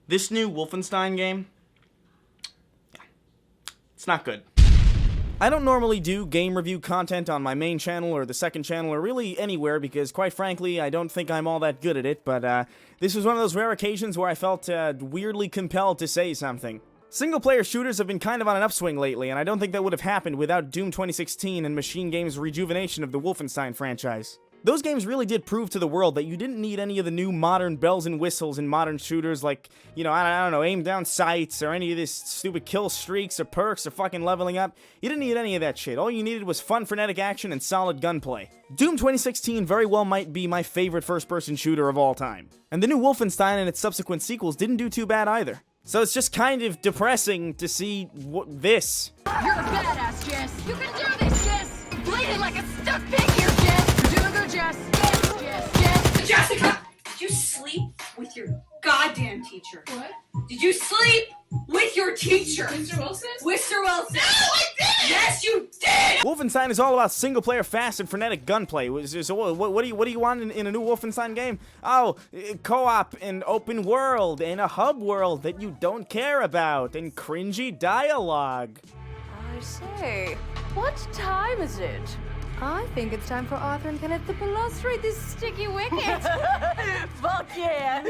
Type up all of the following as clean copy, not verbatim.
This new Wolfenstein game, yeah, it's not good. I don't normally do game review content on my main channel or the second channel or really anywhere because, quite frankly, I don't think I'm all that good at it, but this was one of those rare occasions where I felt weirdly compelled to say something. Single-player shooters have been kind of on an upswing lately, and I don't think that would have happened without Doom 2016 and Machine Games' rejuvenation of the Wolfenstein franchise. Those games really did prove to the world that you didn't need any of the new modern bells and whistles in modern shooters like, you know, I don't know, aim down sights or any of this stupid kill streaks or perks or fucking leveling up. You didn't need any of that shit. All you needed was fun, frenetic action and solid gunplay. Doom 2016 very well might be my favorite first-person shooter of all time. And the new Wolfenstein and its subsequent sequels didn't do too bad either. So it's just kind of depressing to see this. You're a badass, Jess. You can do this, Jess. Bleeding like a stuck pig here, Jess. You're doing good, Jess. Jess. Jessica, did you sleep with your goddamn teacher? What? Did you sleep with your teacher? Mr. Wilson? Mr. Wilson. No, I didn't! Yes, you did! Wolfenstein is all about single-player, fast and frenetic gunplay. So what do you want in a new Wolfenstein game? Oh, co-op and open world and a hub world that you don't care about and cringy dialogue. I say, what time is it? I think it's time for Arthur and Kenneth to balustrate this sticky wicket. Fuck yeah!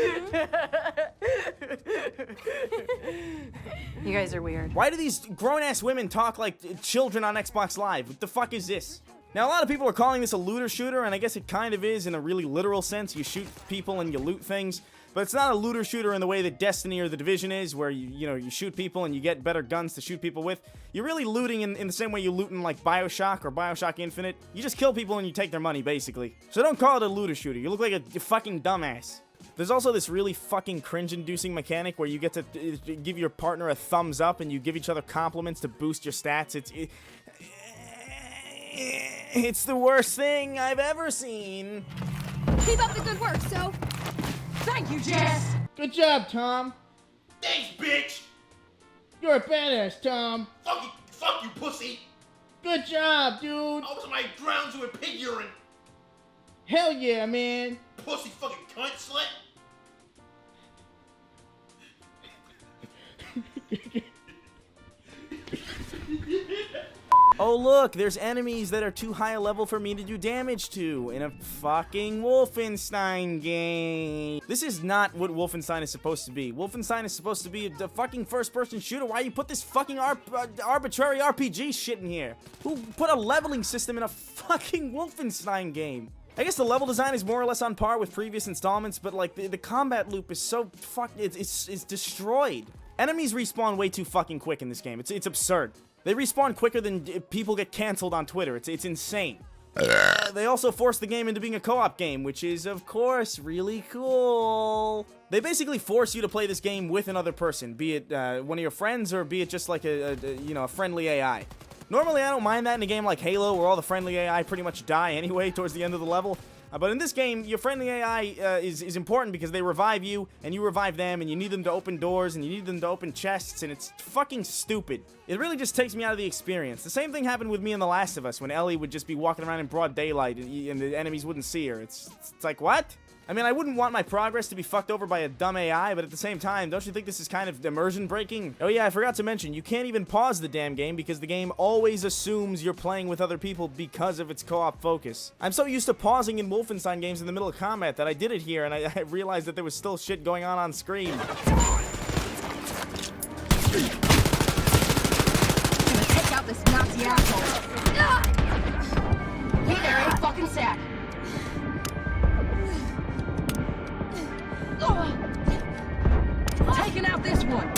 You guys are weird. Why do these grown-ass women talk like children on Xbox Live? What the fuck is this? Now, a lot of people are calling this a looter shooter, and I guess it kind of is in a really literal sense. You shoot people and you loot things. But it's not a looter shooter in the way that Destiny or The Division is, where you shoot people and you get better guns to shoot people with. You're really looting in the same way you loot in like BioShock or BioShock Infinite. You just kill people and you take their money, basically. So don't call it a looter shooter. You look like a fucking dumbass. There's also this really fucking cringe-inducing mechanic where you get to give your partner a thumbs up and you give each other compliments to boost your stats. It's the worst thing I've ever seen. Keep up the good work, so. Thank you, Jess. Good job, Tom. Thanks, bitch! You're a badass, Tom. Fuck you, pussy! Good job, dude. All of my drowns with pig urine! Hell yeah, man. Pussy fucking cunt slut! Oh look, there's enemies that are too high a level for me to do damage to in a fucking Wolfenstein game. This is not what Wolfenstein is supposed to be. Wolfenstein is supposed to be a fucking first-person shooter. Why you put this fucking arbitrary RPG shit in here? Who put a leveling system in a fucking Wolfenstein game? I guess the level design is more or less on par with previous installments, but like the combat loop is so it's destroyed. Enemies respawn way too fucking quick in this game. It's absurd. They respawn quicker than people get canceled on Twitter. It's insane. They also force the game into being a co-op game, which is, of course, really cool. They basically force you to play this game with another person, be it one of your friends or be it just like a friendly AI. Normally, I don't mind that in a game like Halo, where all the friendly AI pretty much die anyway towards the end of the level. But in this game, your friendly AI is important because they revive you, and you revive them, and you need them to open doors, and you need them to open chests, and it's fucking stupid. It really just takes me out of the experience. The same thing happened with me in The Last of Us, when Ellie would just be walking around in broad daylight, and the enemies wouldn't see her. It's like, what? I mean, I wouldn't want my progress to be fucked over by a dumb AI, but at the same time, don't you think this is kind of immersion breaking? Oh yeah, I forgot to mention, you can't even pause the damn game because the game always assumes you're playing with other people because of its co-op focus. I'm so used to pausing in Wolfenstein games in the middle of combat that I did it here and I realized that there was still shit going on screen. Gonna take out this Nazi asshole. Hey there, ain't fucking sack. Taking out this one.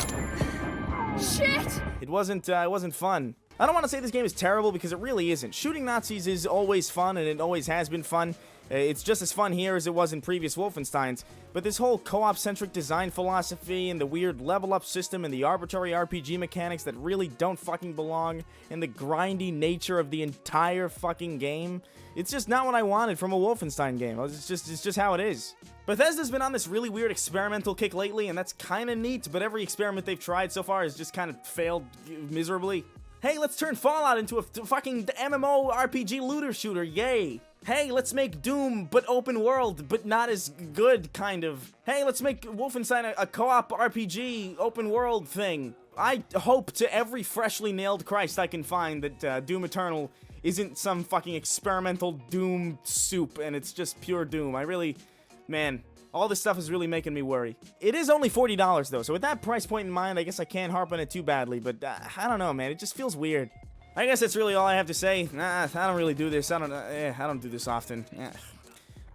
Shit! It wasn't fun. I don't want to say this game is terrible because it really isn't. Shooting Nazis is always fun and it always has been fun. It's just as fun here as it was in previous Wolfensteins, but this whole co-op-centric design philosophy and the weird level-up system and the arbitrary RPG mechanics that really don't fucking belong and the grindy nature of the entire fucking game, it's just not what I wanted from a Wolfenstein game. It's just how it is. Bethesda's been on this really weird experimental kick lately, and that's kind of neat, but every experiment they've tried so far has just kind of failed miserably. Hey, let's turn Fallout into a fucking MMO RPG looter shooter, yay! Hey, let's make Doom, but open world, but not as good, kind of. Hey, let's make Wolfenstein a co-op RPG open world thing. I hope to every freshly nailed Christ I can find that Doom Eternal isn't some fucking experimental Doom soup and it's just pure Doom. I really, man, all this stuff is really making me worry. It is only $40 though, so with that price point in mind, I guess I can't harp on it too badly, but I don't know, man, it just feels weird. I guess that's really all I have to say. Nah, I don't really do this. I don't do this often.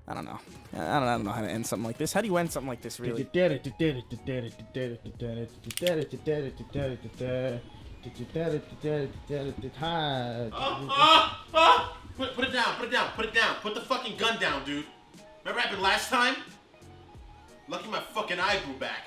I don't know. I don't know how to end something like this. How do you end something like this, really? Put it down, put it down, put it down. Put the fucking gun down, dude. Remember what happened last time? Lucky my fucking eye grew back.